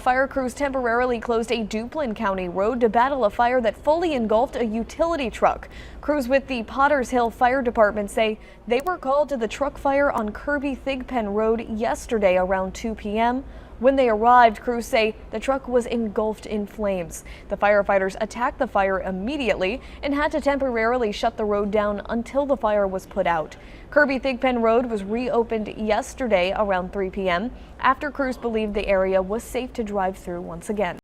fire crews temporarily closed a Duplin County road to battle a fire that fully engulfed a utility truck. Crews with the Potters Hill Fire Department say they were called to the truck fire on Kirby-Thigpen Road yesterday around 2 p.m. When they arrived, crews say the truck was engulfed in flames. The firefighters attacked the fire immediately and had to temporarily shut the road down until the fire was put out. Kirby-Thigpen Road was reopened yesterday around 3 p.m. after crews believed the area was safe to drive through once again.